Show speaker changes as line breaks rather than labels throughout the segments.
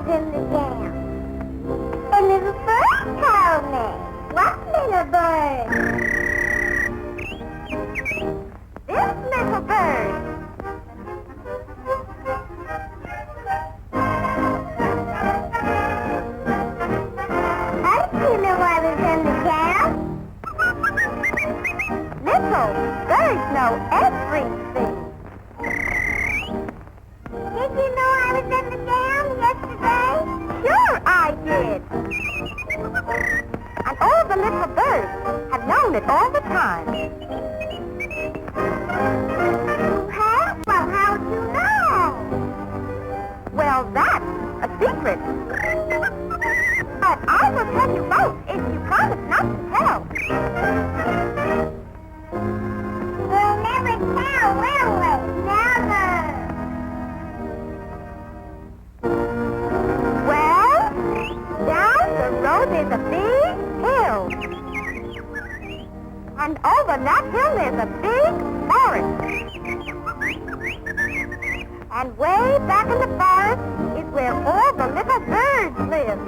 was in the jam. A little bird told me. What little bird? This little bird. I didn't know I was in the jam. Little birds know everything. Did you know I was in the jam yesterday? Sure I did. And all the little birds have known it all the time. You have? Well, how'd you know? Well, that's a secret. But I will tell you both if you promise not to tell. We'll never tell, will we? Never. Well, down the road there's a big hill. And over that hill there's a big forest. And way back in the forest is where all the little birds live.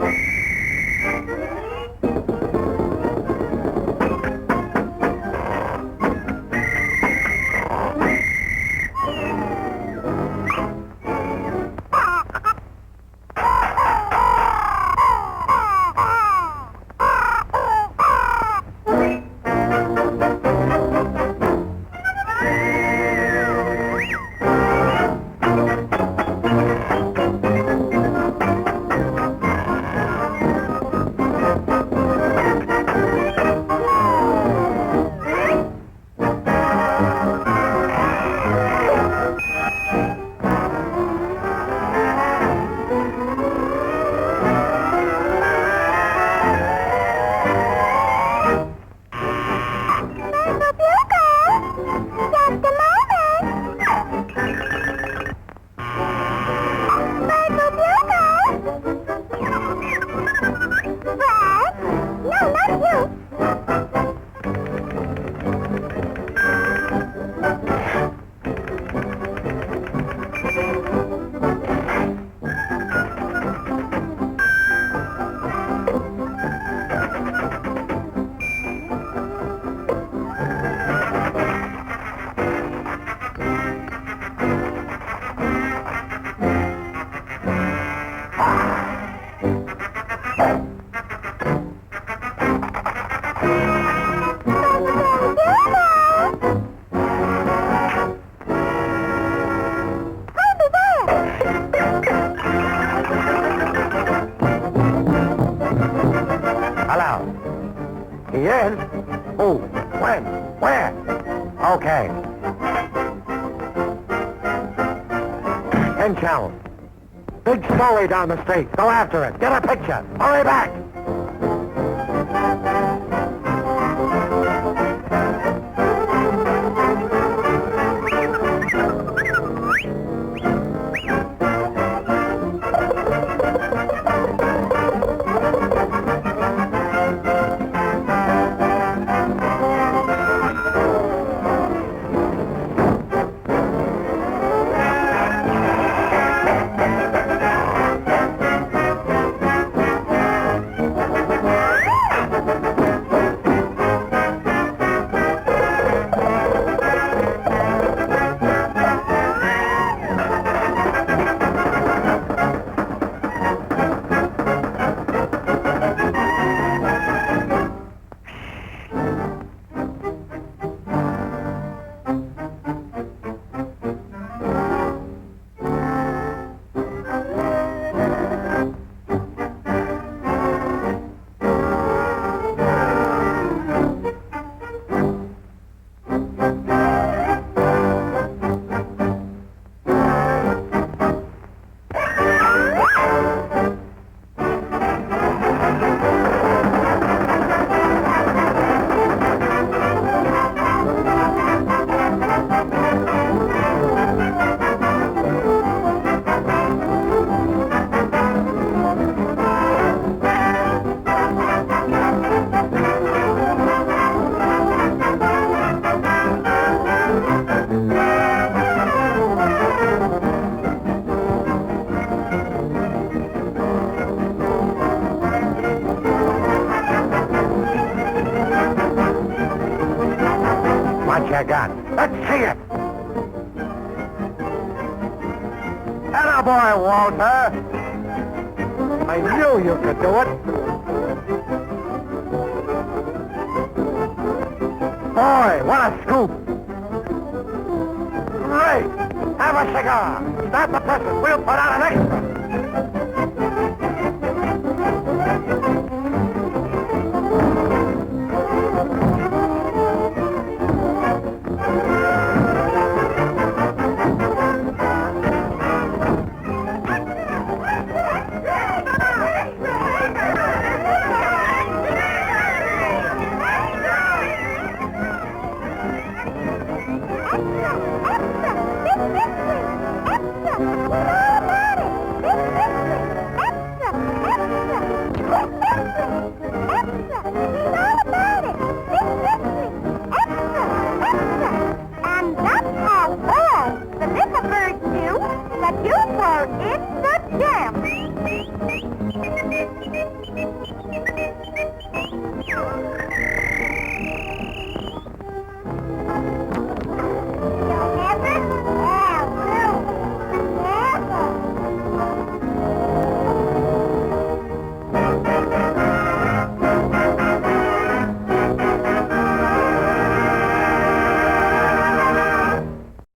He is? Who? When? Where? Okay. Inchel. Big story down the street. Go after it. Get a picture. Hurry back. you got. Let's see it. Attaboy, Walter. I knew you could do it. Boy, what a scoop. Great. Have a cigar. Start the presses. We'll put out an extra.